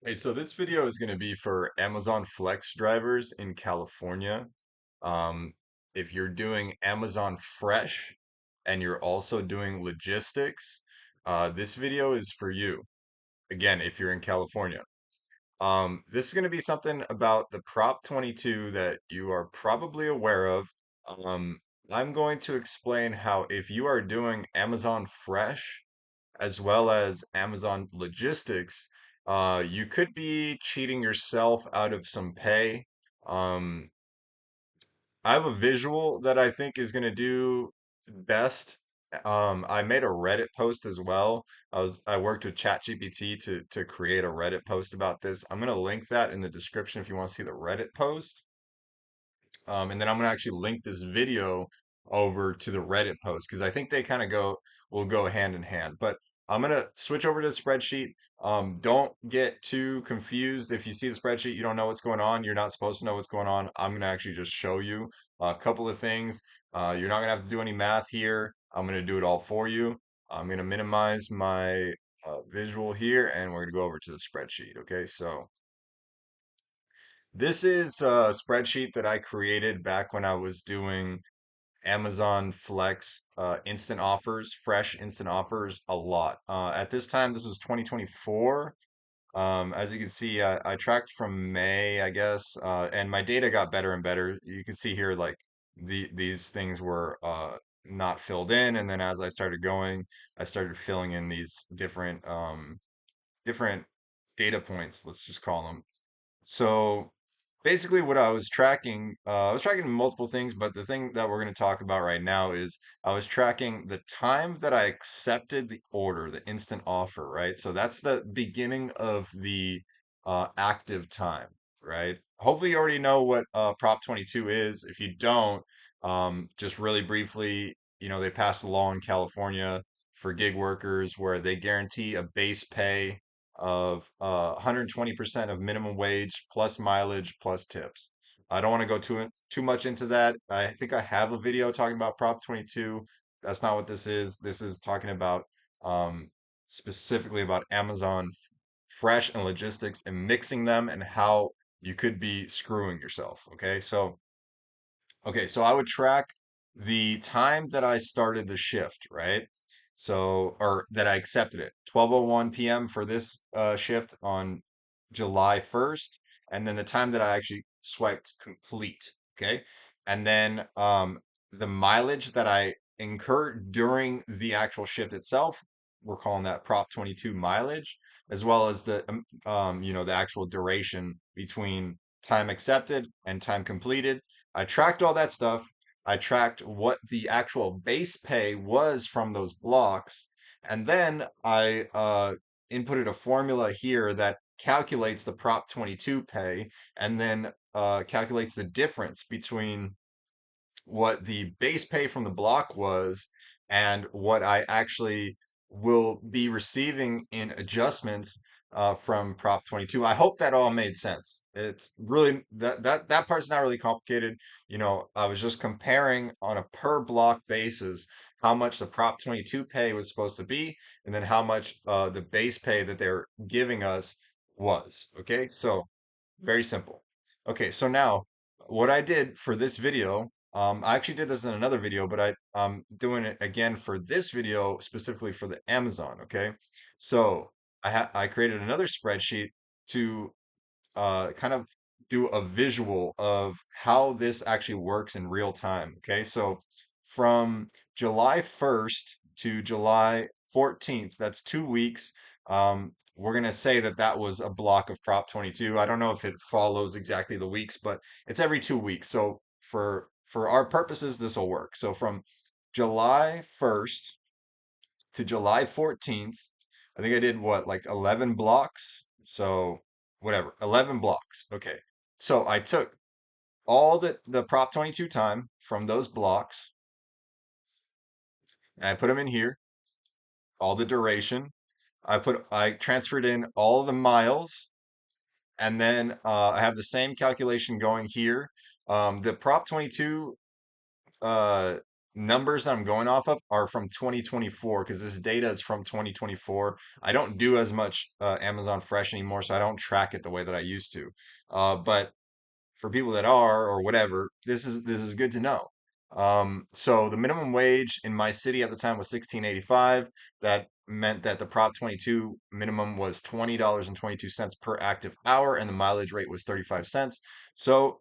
Hey, so this video is going to be for Amazon Flex drivers in California. Um, if you're doing Amazon Fresh and you're also doing logistics, this video is for you. Again, if you're in California. This is going to be something about the Prop 22 that you are probably aware of. Um, I'm going to explain how if you are doing Amazon Fresh, as well as Amazon Logistics, you could be cheating yourself out of some pay. Um, I have a visual that I think is going to do best. I made a Reddit post as well. I worked with ChatGPT to create a Reddit post about this. I'm going to link that in the description if you want to see the Reddit post. And then I'm gonna actually link this video over to the Reddit post because I think they kind of will go hand in hand. But I'm gonna switch over to the spreadsheet. Don't get too confused if you see the spreadsheet, you don't know what's going on. You're not supposed to know what's going on. I'm gonna actually just show you a couple of things. You're not gonna have to do any math here. I'm gonna do it all for you. I'm gonna minimize my visual here, and we're gonna go over to the spreadsheet. Okay, so. This is a spreadsheet that I created back when I was doing Amazon Flex instant offers, fresh instant offers a lot. At this time, this was 2024. As you can see, I tracked from May, I guess, and my data got better and better. You can see here, like these things were not filled in, and then as I started going, I started filling in these different data points. Let's just call them. So basically, what I was tracking multiple things, but the thing that we're going to talk about right now is I was tracking the time that I accepted the order, the instant offer, right? So that's the beginning of the active time, right? Hopefully, you already know what Prop 22 is. If you don't, just really briefly, they passed a law in California for gig workers where they guarantee a base pay of 120% of minimum wage plus mileage plus tips. I don't want to go too much into that. I think I have a video talking about Prop 22. That's not what this is. This is talking about um, specifically about Amazon Fresh and logistics and mixing them and how you could be screwing yourself. Okay, so I would track the time that I started the shift, right? So, or that I accepted it. 12:01 p.m. for this shift on July 1st, and then the time that I actually swiped complete, okay? And then the mileage that I incurred during the actual shift itself, we're calling that Prop 22 mileage, as well as the actual duration between time accepted and time completed. I tracked all that stuff. I tracked what the actual base pay was from those blocks. And then I inputted a formula here that calculates the Prop 22 pay and then calculates the difference between what the base pay from the block was and what I actually will be receiving in adjustments from Prop 22. I hope that all made sense. It's really that part's not really complicated. I was just comparing on a per block basis how much the Prop 22 pay was supposed to be, and then how much the base pay that they're giving us was. Okay, so very simple. Okay, so now what I did for this video, I actually did this in another video, but I'm doing it again for this video specifically for the Amazon. Okay, so I created another spreadsheet to kind of do a visual of how this actually works in real time. Okay, so from July 1st to July 14th, that's 2 weeks. We're going to say that that was a block of Prop 22. I don't know if it follows exactly the weeks, but it's every 2 weeks. So for our purposes, this will work. So from July 1st to July 14th, I think I did what, like 11 blocks? So whatever, 11 blocks. Okay. So I took all the Prop 22 time from those blocks and I put them in here, all the duration. I transferred in all the miles and then I have the same calculation going here. The Prop 22 uh numbers I'm going off of are from 2024 because this data is from 2024. I don't do as much Amazon Fresh anymore, so I don't track it the way that I used to. But for people that are or whatever, this is good to know. So the minimum wage in my city at the time was 16.85. That meant that the Prop 22 minimum was $20.22 per active hour, and the mileage rate was 35 cents. So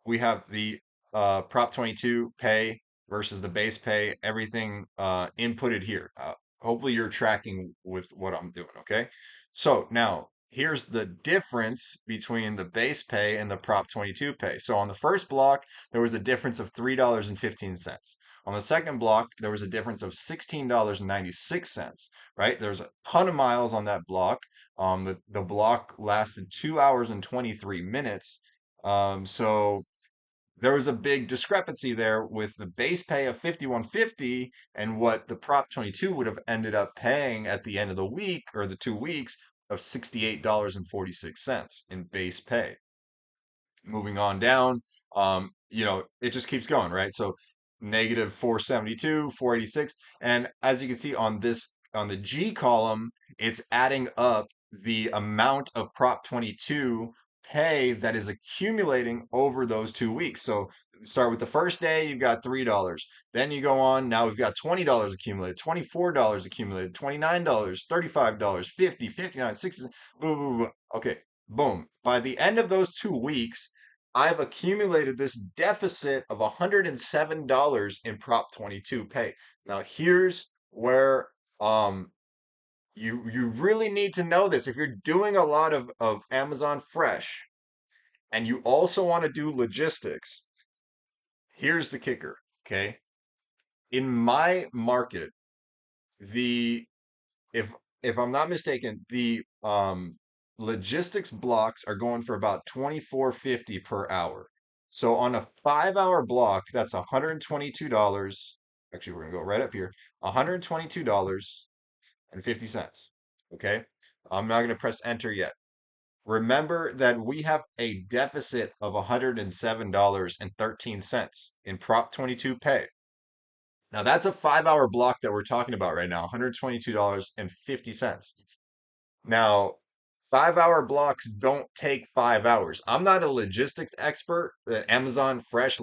we have the Prop 22 pay versus the base pay, everything inputted here. Hopefully you're tracking with what I'm doing, okay? So now here's the difference between the base pay and the Prop 22 pay. So on the first block, there was a difference of $3.15. On the second block, there was a difference of $16.96, right? There's a ton of miles on that block. The block lasted 2 hours and 23 minutes. So there was a big discrepancy there with the base pay of 5150 and what the Prop 22 would have ended up paying at the end of the week or the 2 weeks of $68.46 in base pay. Moving on down, it just keeps going, right? So negative 472, 486, and as you can see on this on the G column, it's adding up the amount of Prop 22 pay that is accumulating over those 2 weeks. So start with the first day, you've got $3. Then you go on, now we've got $20 accumulated, $24 accumulated, $29, $35, 50, 59, 60, blah, blah, blah. Okay, boom. By the end of those 2 weeks, I've accumulated this deficit of $107 in Prop 22 pay. Now, here's where you really need to know this. If you're doing a lot of Amazon Fresh and you also want to do logistics, here's the kicker, okay? In my market, the if if I'm not mistaken, the logistics blocks are going for about 24.50 per hour. So on a 5 hour block, that's $122. Actually, we're gonna go right up here. $122.50. Okay. I'm not gonna press enter yet. Remember that we have a deficit of $107.13 in Prop 22 pay. Now that's a 5 hour block that we're talking about right now, $122.50. Now, 5 hour blocks don't take 5 hours. I'm not a logistics expert, Amazon Fresh,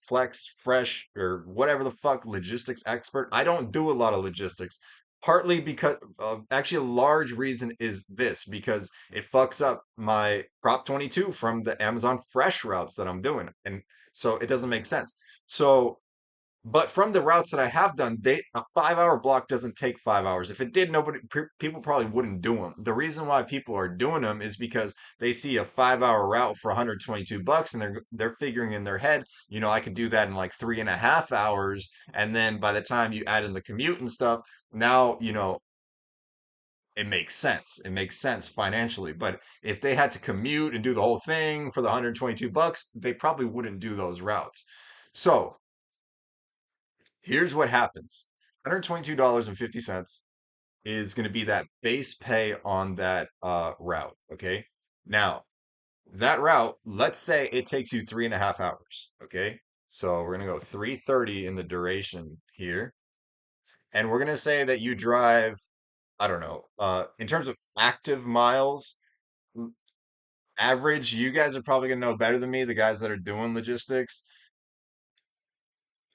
Flex Fresh, or whatever the fuck logistics expert. I don't do a lot of logistics. Partly because, actually, a large reason is this because it fucks up my Prop 22 from the Amazon Fresh routes that I'm doing. And so it doesn't make sense. So but from the routes that I have done, a 5 hour block doesn't take 5 hours. If it did, people probably wouldn't do them. The reason why people are doing them is because they see a 5 hour route for 122 bucks, and they're figuring in their head, I could do that in like 3.5 hours, and then by the time you add in the commute and stuff, now it makes sense. It makes sense financially. But if they had to commute and do the whole thing for the 122 bucks, they probably wouldn't do those routes. So here's what happens. $122.50 is going to be that base pay on that route. Okay. Now, that route, let's say it takes you 3.5 hours. Okay. So we're going to go 330 in the duration here. And we're going to say that you drive, I don't know, in terms of active miles, average, you guys are probably going to know better than me, the guys that are doing logistics.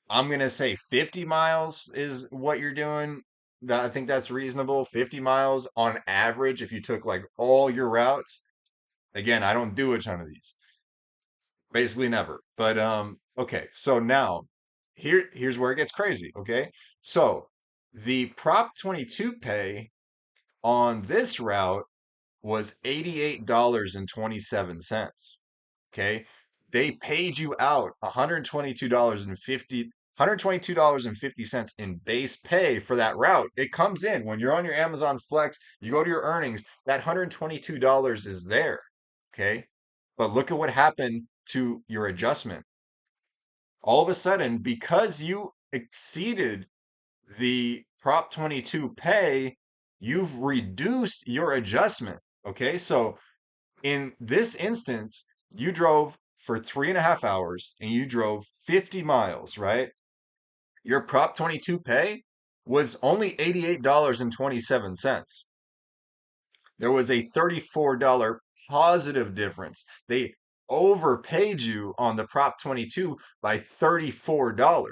I'm gonna say 50 miles is what you're doing. That I think that's reasonable. 50 miles on average if you took like all your routes. Again, I don't do a ton of these. Basically never. But okay, so now here's where it gets crazy, okay? So the Prop 22 pay on this route was $88.27. Okay. They paid you out $122.50 in base pay for that route. It comes in when you're on your Amazon Flex, you go to your earnings, that $122 is there. Okay. But look at what happened to your adjustment. All of a sudden, because you exceeded the Prop 22 pay, you've reduced your adjustment. Okay. So in this instance, you drove for 3.5 hours and you drove 50 miles, right? Your Prop 22 pay was only $88.27. There was a $34 positive difference. They overpaid you on the Prop 22 by $34.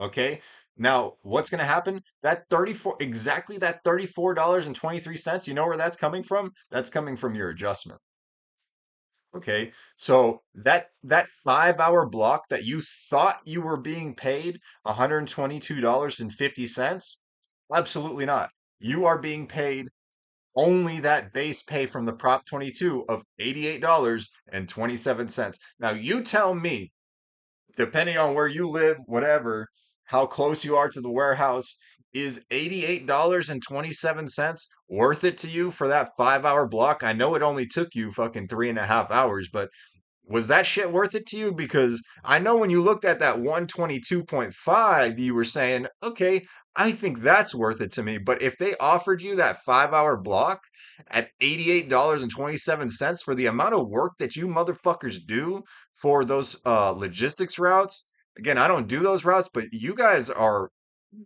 Okay? Now, what's going to happen? That 34 exactly that $34.23, you know where that's coming from? That's coming from your adjustment. Okay, so that 5 hour block that you thought you were being paid $122.50, absolutely not. You are being paid only that base pay from the Prop 22 of $88.27. Now you tell me, depending on where you live, whatever, how close you are to the warehouse, is $88.27 worth it to you for that 5 hour block? I know it only took you fucking 3.5 hours, but was that shit worth it to you? Because I know when you looked at that 122.5, you were saying, okay, I think that's worth it to me. But if they offered you that 5 hour block at $88.27 for the amount of work that you motherfuckers do for those logistics routes, again, I don't do those routes, but you guys are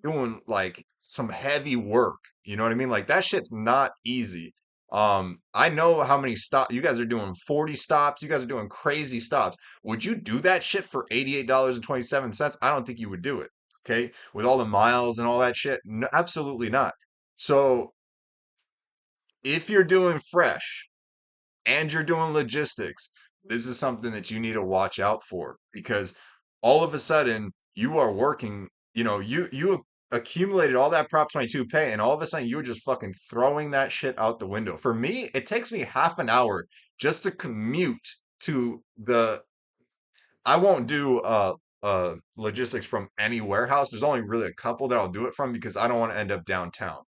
doing like some heavy work. You know what I mean? Like that shit's not easy. I know how many stops you guys are doing 40 stops. You guys are doing crazy stops. Would you do that shit for $88.27? I don't think you would do it. Okay. With all the miles and all that shit. No, absolutely not. So if you're doing fresh, and you're doing logistics, this is something that you need to watch out for because all of a sudden you are working, you accumulated all that Prop 22 pay and all of a sudden you were just fucking throwing that shit out the window. For me, it takes me half an hour just to commute to the I won't do logistics from any warehouse. There's only really a couple that I'll do it from because I don't want to end up downtown.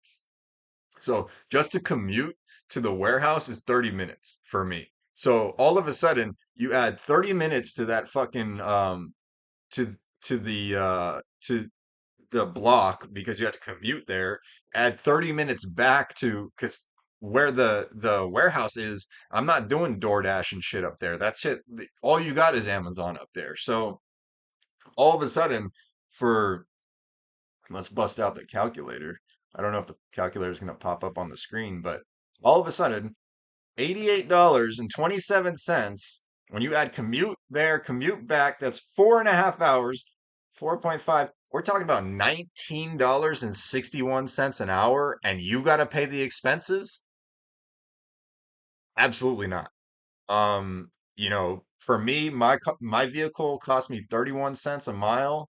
So just to commute to the warehouse is 30 minutes for me. So all of a sudden you add 30 minutes to that fucking to to the block because you have to commute there, add 30 minutes back to because where the warehouse is, I'm not doing DoorDash and shit up there. That shit all you got is Amazon up there. So all of a sudden for let's bust out the calculator. I don't know if the calculator is going to pop up on the screen, but all of a sudden, $88.27. When you add commute there, commute back, that's 4.5 hours, 4.5. We're talking about $19.61 an hour, and you got to pay the expenses? Absolutely not. For me, my vehicle cost me 31 cents a mile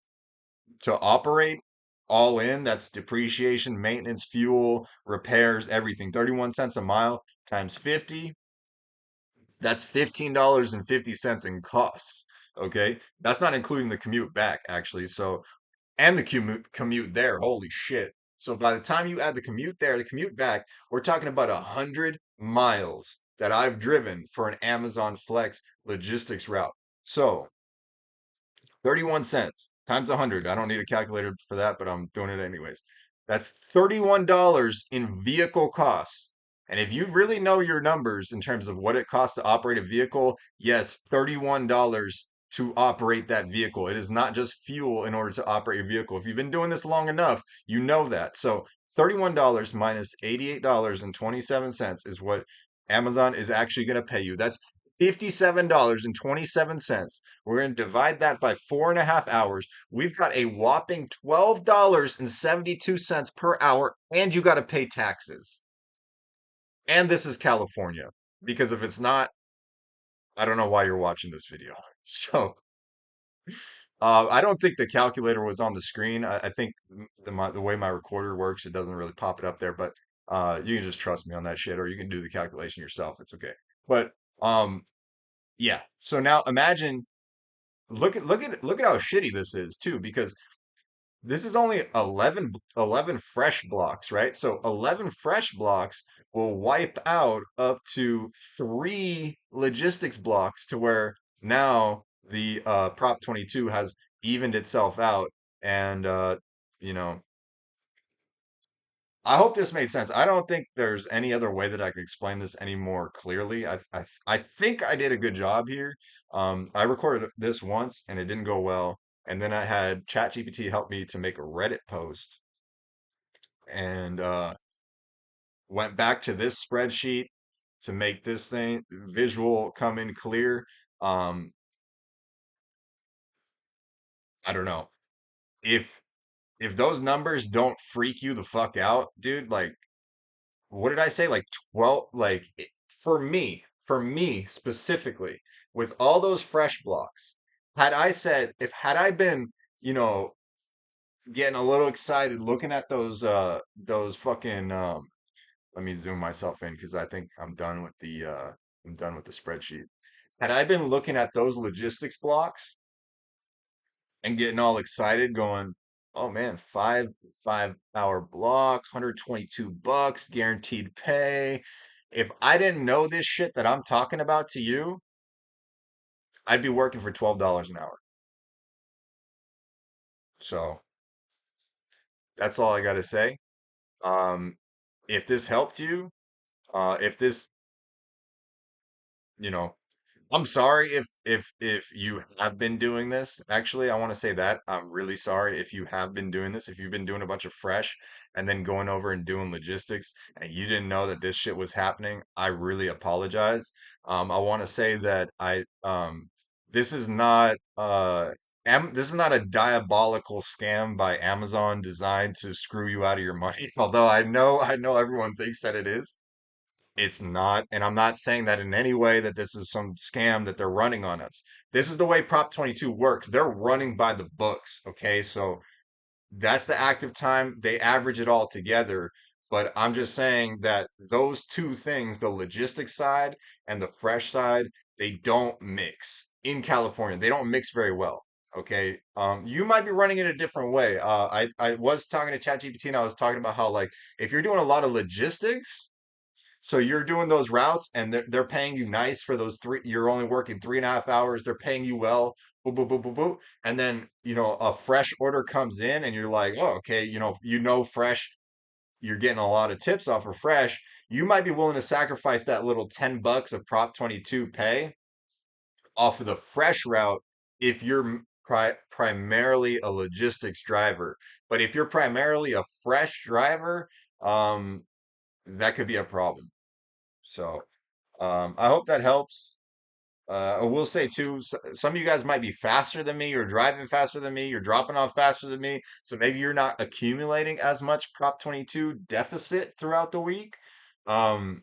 to operate all in. That's depreciation, maintenance, fuel, repairs, everything. 31 cents a mile times 50, that's $15.50 in costs. Okay. That's not including the commute back, actually. So, and the commute there. Holy shit. So by the time you add the commute there, the commute back, we're talking about 100 miles that I've driven for an Amazon Flex logistics route. So 31 cents times 100. I don't need a calculator for that, but I'm doing it anyways. That's $31 in vehicle costs. And if you really know your numbers in terms of what it costs to operate a vehicle, yes, $31 to operate that vehicle. It is not just fuel in order to operate your vehicle. If you've been doing this long enough, you know that. So $31 minus $88.27 is what Amazon is actually going to pay you. That's $57.27. We're going to divide that by 4.5 hours. We've got a whopping $12.72 per hour, and you got to pay taxes. And this is California, because if it's not, I don't know why you're watching this video. So, I don't think the calculator was on the screen. I think the way my recorder works, it doesn't really pop it up there, but you can just trust me on that shit, or you can do the calculation yourself. It's okay. But yeah. So now imagine look at how shitty this is too, because this is only 11 fresh blocks, right? So 11 fresh blocks will wipe out up to three logistics blocks to where now the Prop 22 has evened itself out. And, you know, I hope this made sense. I don't think there's any other way that I could explain this any more clearly. I think I did a good job here. I recorded this once and it didn't go well. And then I had ChatGPT help me to make a Reddit post and went back to this spreadsheet to make this thing visual come in clear. Um, I don't know. If if those numbers don't freak you the fuck out, dude, like what did I say? Like 12, for me specifically, with all those fresh blocks, had I been, you know, getting a little excited looking at those fucking let me zoom myself in because I think I'm done with the spreadsheet. Had I been looking at those logistics blocks and getting all excited going, oh man, 5 hour block, $122 guaranteed pay. If I didn't know this shit that I'm talking about to you, I'd be working for $12 an hour. So that's all I gotta say. Um, if this helped you, if this, you know, I'm sorry if you have been doing this. Actually, I want to say that I'm really sorry if you have been doing this. If you've been doing a bunch of fresh and then going over and doing logistics and you didn't know that this shit was happening, I really apologize. I want to say that this is not this is not a diabolical scam by Amazon designed to screw you out of your money. Although I know everyone thinks that it is. It's not, and I'm not saying that in any way that this is some scam that they're running on us. This is the way Prop 22 works. They're running by the books, okay? So that's the active time. They average it all together. But I'm just saying that those two things, the logistics side and the fresh side, they don't mix in California. They don't mix very well. Okay. You might be running it a different way. I was talking to ChatGPT and I was talking about how like if you're doing a lot of logistics, so you're doing those routes and they're paying you nice for those three. You're only working 3.5 hours. They're paying you well. Boop, boop, boop, boop, boop. And then, a fresh order comes in and you're like, oh, okay, fresh, you're getting a lot of tips off of fresh. You might be willing to sacrifice that little $10 of Prop 22 pay off of the fresh route if you're primarily a logistics driver. But if you're primarily a fresh driver, um, that could be a problem. So, I hope that helps. I will say too, some of you guys might be faster than me, you're driving faster than me, you're dropping off faster than me, so maybe you're not accumulating as much Prop 22 deficit throughout the week. Um,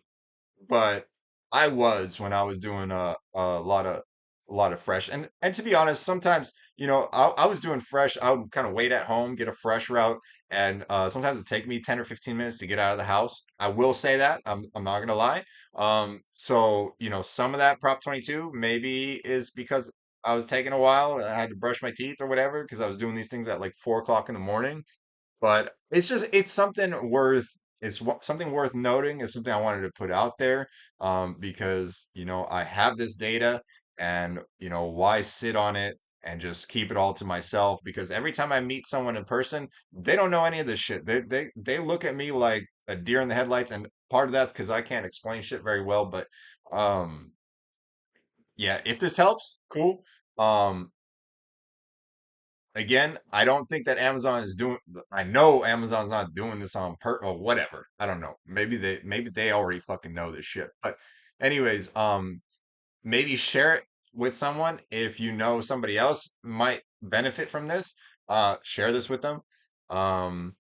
but I was when I was doing a lot of fresh. And to be honest, sometimes, I was doing fresh. I would kind of wait at home, get a fresh route, and sometimes it'd take me 10 or 15 minutes to get out of the house. I will say that. I'm not gonna lie. So, some of that Prop 22 maybe is because I was taking a while. I had to brush my teeth or whatever because I was doing these things at like 4 o'clock in the morning. But it's something worth something worth noting. It's something I wanted to put out there because I have this data and why sit on it and just keep it all to myself because every time I meet someone in person, they don't know any of this shit. They look at me like a deer in the headlights, and part of that's because I can't explain shit very well. But um, yeah, if this helps, cool. Um, Again, I don't think that Amazon is doing. I know Amazon's not doing this on or whatever. I don't know. Maybe they already fucking know this shit. But anyways, maybe share it with someone if you know somebody else might benefit from this. Share this with them. Um,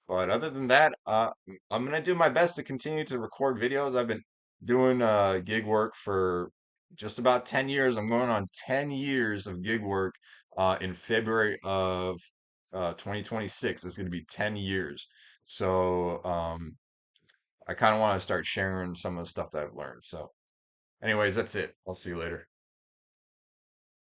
but other than that, I'm gonna do my best to continue to record videos. I've been doing gig work for just about 10 years. I'm going on 10 years of gig work in February of 2026. It's gonna be 10 years. So I kind of want to start sharing some of the stuff that I've learned. So anyways, that's it. I'll see you later.